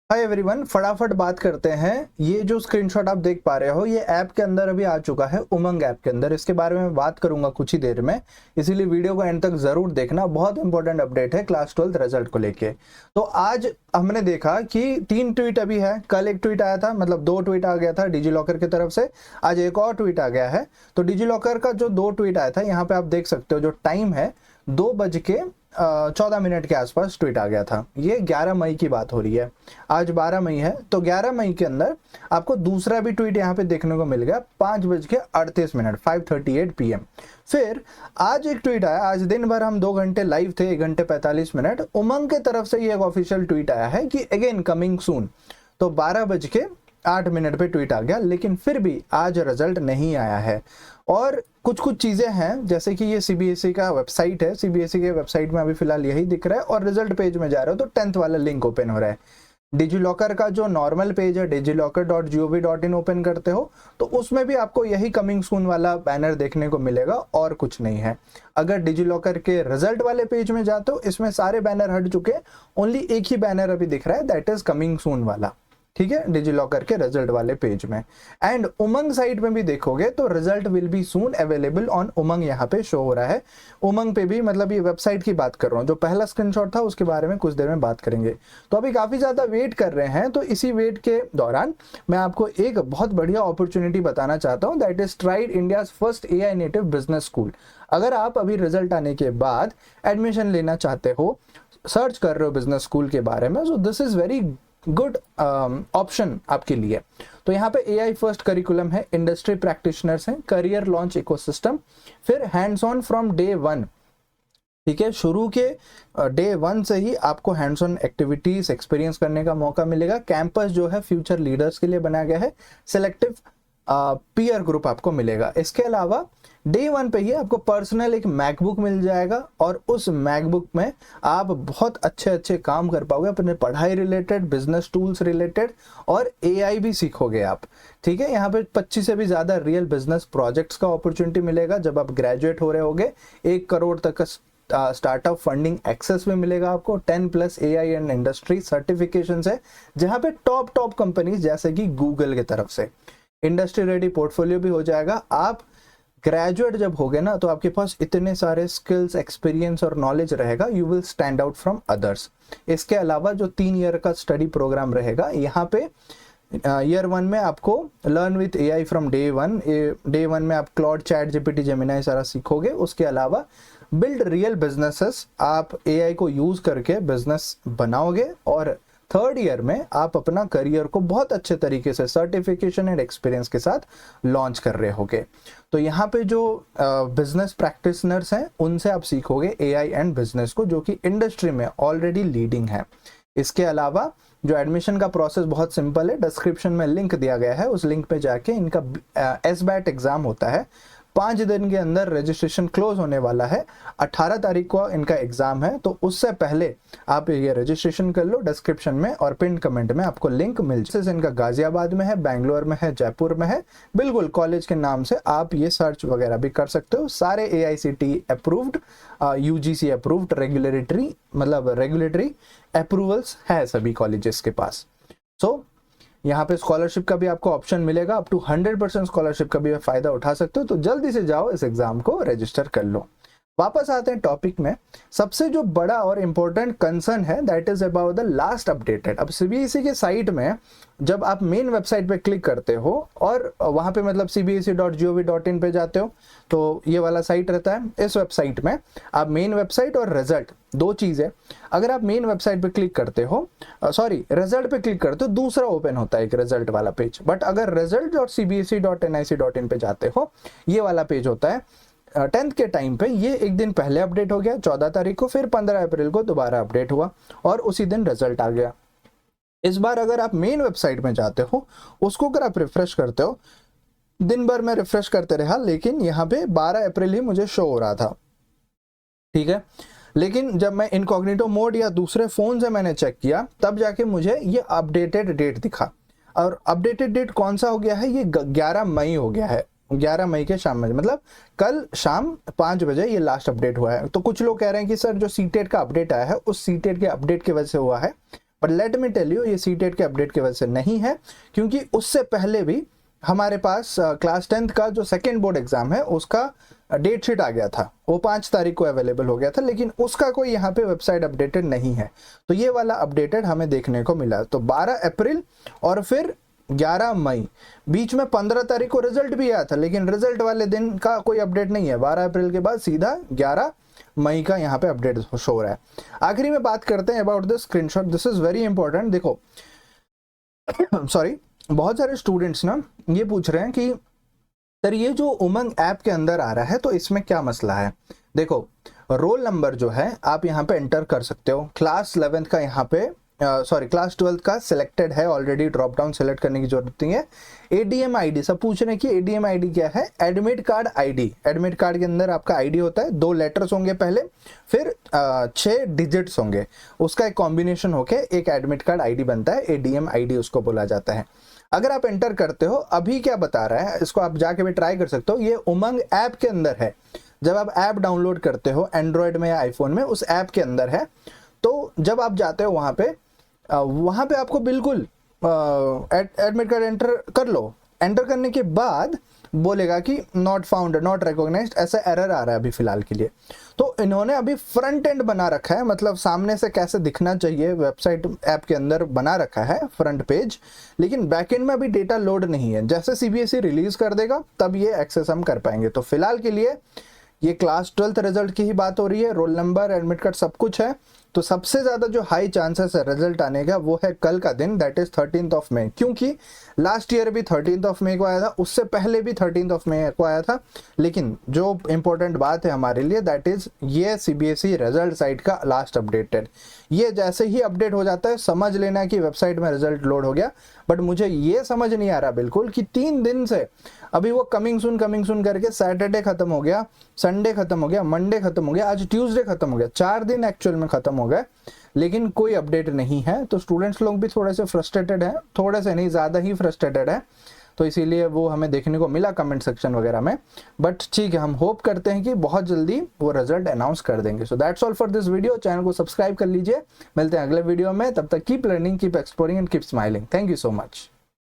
Hi everyone, फटाफट बात करते हैं। ये जो स्क्रीनशॉट आप देख पा रहे हो ये ऐप के अंदर अभी आ चुका है, उमंग ऐप के अंदर। इसके बारे में बात करूंगा कुछ ही देर में, इसीलिए वीडियो को एंड तक जरूर देखना। बहुत इंपॉर्टेंट अपडेट है क्लास 12th रिजल्ट को लेके। तो आज हमने देखा कि 3 ट्वीट अभी है। कल एक ट्वीट आया था, मतलब 2 ट्वीट आ गया था डिजी लॉकर की तरफ से। आज एक और ट्वीट आ गया है। तो डिजी लॉकर का जो 2 ट्वीट आया था, यहाँ पे आप देख सकते हो जो टाइम है 2:14 के आसपास ट्वीट आ गया था। ये 11 मई की बात हो रही है, आज 12 मई है। तो 11 मई के अंदर आपको दूसरा भी ट्वीट यहाँ पे देखने को मिल गया 5:38 5:38 PM। फिर आज एक ट्वीट आया। आज दिन भर हम 2 घंटे लाइव थे, 1 घंटे 45 मिनट। उमंग के तरफ से ये एक ऑफिशियल ट्वीट आया है कि अगेन कमिंग सून। तो 12:08 पे ट्वीट आ गया, लेकिन फिर भी आज रिजल्ट नहीं आया है। और कुछ कुछ चीजें हैं, जैसे कि ये सीबीएसई का वेबसाइट है। सीबीएसई के वेबसाइट में अभी फिलहाल यही दिख रहा है, और रिजल्ट पेज में जा रहे हो तो 10th वाला लिंक ओपन हो रहा है। डिजी लॉकर का जो नॉर्मल पेज है digillocker.gov.in ओपन करते हो तो उसमें भी आपको यही कमिंग सून वाला बैनर देखने को मिलेगा, और कुछ नहीं है। अगर डिजी लॉकर के रिजल्ट वाले पेज में जाते हो, इसमें सारे बैनर हट चुके हैं, ओनली एक ही बैनर अभी दिख रहा है, दैट इज कमिंग सून वाला। ठीक है, डिजी लॉकर के रिजल्ट वाले पेज में। एंड उमंग साइट में भी देखोगे तो result will be soon available on Umang, यहाँ पे शो हो रहा है। उमंग पे भी, मतलब ये वेबसाइट की बात कर रहा हूँ। जो पहला स्क्रीनशॉट था उसके बारे में कुछ देर में बात करेंगे। तो अभी काफी ज्यादा वेट कर रहे हैं, तो इसी वेट के दौरान मैं आपको एक बहुत बढ़िया अपॉर्चुनिटी बताना चाहता हूँ, that is STRIDE India's first AI native business school. अगर आप अभी रिजल्ट आने के बाद एडमिशन लेना चाहते हो, सर्च कर रहे हो बिजनेस स्कूल के बारे में, so this is very good option आपके लिए। तो यहाँ पे AI फर्स्ट करिकुलम है, इंडस्ट्री प्रैक्टिशनर्स हैं, करियर लॉन्च इकोसिस्टम, फिर हैंड्स ऑन फ्रॉम डे 1। ठीक है, शुरू के डे 1 से ही आपको हैंड्स ऑन एक्टिविटीज एक्सपीरियंस करने का मौका मिलेगा। कैंपस जो है फ्यूचर लीडर्स के लिए बनाया गया है। सिलेक्टिव पीयर ग्रुप आपको मिलेगा। इसके अलावा डे 1 पे ही आपको पर्सनल एक मैकबुक मिल जाएगा, और उस मैकबुक में आप बहुत अच्छे अच्छे काम कर पाओगे, अपने पढ़ाई रिलेटेड, बिजनेस टूल्स रिलेटेड, और AI भी सीखोगे आप। ठीक है, यहाँ पे 25 से भी ज्यादा रियल बिजनेस प्रोजेक्ट्स का अपॉर्चुनिटी मिलेगा जब आप ग्रेजुएट हो रहे होगे। 1 करोड़ तक का स्टार्टअप फंडिंग एक्सेस में मिलेगा आपको। 10+ AI एंड इंडस्ट्री सर्टिफिकेशन है, जहाँ पे टॉप कंपनीज जैसे कि गूगल की तरफ से। इंडस्ट्री रेडी पोर्टफोलियो भी हो जाएगा। आप ग्रेजुएट जब होगे ना, तो आपके पास इतने सारे स्किल्स, एक्सपीरियंस और नॉलेज रहेगा, you will stand out from others. इसके अलावा जो 3 ईयर का स्टडी प्रोग्राम रहेगा, यहाँ पे ईयर 1 में आपको learn with AI from day 1। Day 1 में आप क्लॉड, चैट GPT, जेमिनी सारा सीखोगे। उसके अलावा बिल्ड रियल बिजनेसेस, आप AI को यूज करके बिजनेस बनाओगे। और 3rd ईयर में आप अपना करियर को बहुत अच्छे तरीके से सर्टिफिकेशन एंड एक्सपीरियंस के साथ लॉन्च कर रहे होगे। तो यहाँ पे जो बिजनेस प्रैक्टिशनर्स हैं उनसे आप सीखोगे AI एंड बिजनेस को, जो कि इंडस्ट्री में ऑलरेडी लीडिंग है। इसके अलावा जो एडमिशन का प्रोसेस बहुत सिंपल है, डिस्क्रिप्शन में लिंक दिया गया है, उस लिंक पे जाके इनका SBAT एग्जाम होता है। 5 दिन के अंदर रजिस्ट्रेशन क्लोज होने वाला है। 18 तारीख को इनका एग्जाम है, तो उससे पहले आप ये रजिस्ट्रेशन कर लो। डिस्क्रिप्शन में और पिन कमेंट में आपको लिंक मिल जाए। इनका गाजियाबाद में है, बेंगलोर में है, जयपुर में है। बिल्कुल कॉलेज के नाम से आप ये सर्च वगैरह भी कर सकते हो। सारे AICTE approved, UGC approved, regulatory approvals है सभी कॉलेजेस के पास। सो यहाँ पे स्कॉलरशिप का भी आपको ऑप्शन मिलेगा, अप टू 100% स्कॉलरशिप का भी फायदा उठा सकते हो। तो जल्दी से जाओ, इस एग्जाम को रजिस्टर कर लो। वापस आते हैं टॉपिक में। सबसे जो बड़ा और इंपॉर्टेंट कंसर्न है, that is about the last updated. अब CBSE के साइट में जब आप मेन वेबसाइट पे क्लिक करते हो, और वहां पे मतलब cbse.gov.in पे जाते हो, तो ये वाला साइट रहता है। इस वेबसाइट में आप मेन वेबसाइट और रिजल्ट, 2 चीज है। अगर आप मेन वेबसाइट पे क्लिक करते हो, रिजल्ट पे क्लिक करते हो, दूसरा ओपन होता है एक रिजल्ट वाला पेज। बट अगर result.cbse.nic.in पे जाते हो, ये वाला पेज होता है। 10th के टाइम पे ये एक दिन पहले अपडेट हो गया 14 तारीख को, फिर 15 अप्रैल को दोबारा अपडेट हुआ, और उसी दिन रिजल्ट आ गया। इस बार अगर आप मेन वेबसाइट में जाते हो, उसको अगर आप रिफ्रेश करते हो, दिन भर मैं रिफ्रेश करते रहा, लेकिन यहाँ पे 12 अप्रैल ही मुझे शो हो रहा था। ठीक है, लेकिन जब मैं इनकॉग्निटो मोड या दूसरे फोन से मैंने चेक किया, तब जाके मुझे ये अपडेटेड डेट दिखा। और अपडेटेड डेट कौन सा हो गया है? ये 11 मई हो गया है। 11 मई के शाम में, मतलब कल शाम 5 बजे ये लास्ट अपडेट हुआ है। तो कुछ लोग कह रहे हैं कि सर जो सीटेट का अपडेट आया है, उस सीटेट के अपडेट की वजह से हुआ है। But let me tell you, ये सीटेट के अपडेट की वजह से नहीं है, क्योंकि उससे पहले भी हमारे पास क्लास 10th का जो सेकेंड बोर्ड एग्जाम है उसका डेट शीट आ गया था, वो 5 तारीख को अवेलेबल हो गया था, लेकिन उसका कोई यहाँ पे वेबसाइट अपडेटेड नहीं है। तो ये वाला अपडेटेड हमें देखने को मिला। तो 12 अप्रैल और फिर 11 मई, बीच में 15 तारीख को रिजल्ट भी आया था, लेकिन रिजल्ट वाले दिन का कोई अपडेट नहीं है। 12 अप्रैल के बाद सीधा 11 मई का यहाँ पे अपडेट शो हो रहा है। आखिरी में बात करते हैं about this screenshot, this is very important. देखो सॉरी, बहुत सारे स्टूडेंट्स ना ये पूछ रहे हैं कि सर ये जो उमंग ऐप के अंदर आ रहा है तो इसमें क्या मसला है। देखो, रोल नंबर जो है आप यहाँ पे एंटर कर सकते हो। क्लास 11th का यहाँ पे क्लास 12th का सिलेक्टेड है ऑलरेडी, ड्रॉप डाउन सेलेक्ट करने की जरूरत नहीं है। एडीएम आईडी, सब पूछ रहे हैं कि एडीएम आईडी क्या है। Admit card ID, admit card के अंदर आपका आईडी होता है, 2 लेटर्स होंगे पहले, फिर 6 डिजिट्स होंगे, उसका एक कॉम्बिनेशन होके एक एडमिट कार्ड आईडी बनता है, एडीएम आईडी उसको बोला जाता है। अगर आप एंटर करते हो, अभी क्या बता रहा है, इसको आप जाके भी ट्राई कर सकते हो, ये उमंग ऐप के अंदर है। जब आप ऐप डाउनलोड करते हो एंड्रॉयड में या आईफोन में, उस ऐप के अंदर है। तो जब आप जाते हो वहां पे आपको बिल्कुल एडमिट कार्ड एंटर कर लो। एंटर करने के बाद बोलेगा कि नॉट फाउंड, नॉट रिकॉग्नाइज्ड, ऐसा एरर आ रहा है अभी फिलहाल के लिए। तो इन्होंने अभी फ्रंट एंड बना रखा है, मतलब सामने से कैसे दिखना चाहिए वेबसाइट ऐप के अंदर बना रखा है फ्रंट पेज, लेकिन बैक एंड में अभी डेटा लोड नहीं है। जैसे सीबीएसई रिलीज कर देगा तब ये एक्सेस हम कर पाएंगे। तो फिलहाल के लिए ये क्लास 12th रिजल्ट की ही बात हो रही है, रोल नंबर, एडमिट कार्ड सब कुछ है। तो सबसे ज्यादा जो हाई चांसेस है रिजल्ट आने का वो है कल का दिन, that is 13th of May, क्योंकि लास्ट ईयर भी 13th ऑफ मई को आया था, उससे पहले भी 13th ऑफ मई को आया था। लेकिन जो इंपॉर्टेंट बात है हमारे लिए, दैट इज ये सीबीएसई रिजल्ट साइट का लास्ट अपडेटेड। ये जैसे ही अपडेट हो जाता है समझ लेना कि वेबसाइट में रिजल्ट लोड हो गया। बट मुझे ये समझ नहीं आ रहा बिल्कुल कि 3 दिन से अभी वो कमिंग सून करके सैटरडे खत्म हो गया, संडे खत्म हो गया, मंडे खत्म हो गया, आज ट्यूसडे खत्म हो गया, 4 दिन एक्चुअल में खत्म हो गए, लेकिन कोई अपडेट नहीं है। तो स्टूडेंट्स लोग भी थोड़े से फ्रस्ट्रेटेड हैं, थोड़े से नहीं ज़्यादा ही फ्रस्ट्रेटेड है। तो इसीलिए वो हमें देखने को मिला कमेंट सेक्शन वगैरह में। बट ठीक है, हम होप करते हैं कि बहुत जल्दी वो रिजल्ट अनाउंस कर देंगे। So that's all for this video. Channel को सब्सक्राइब कर लीजिए। मिलते हैं अगले वीडियो में, तब तक keep learning, keep exploring and keep smiling. Thank you so much.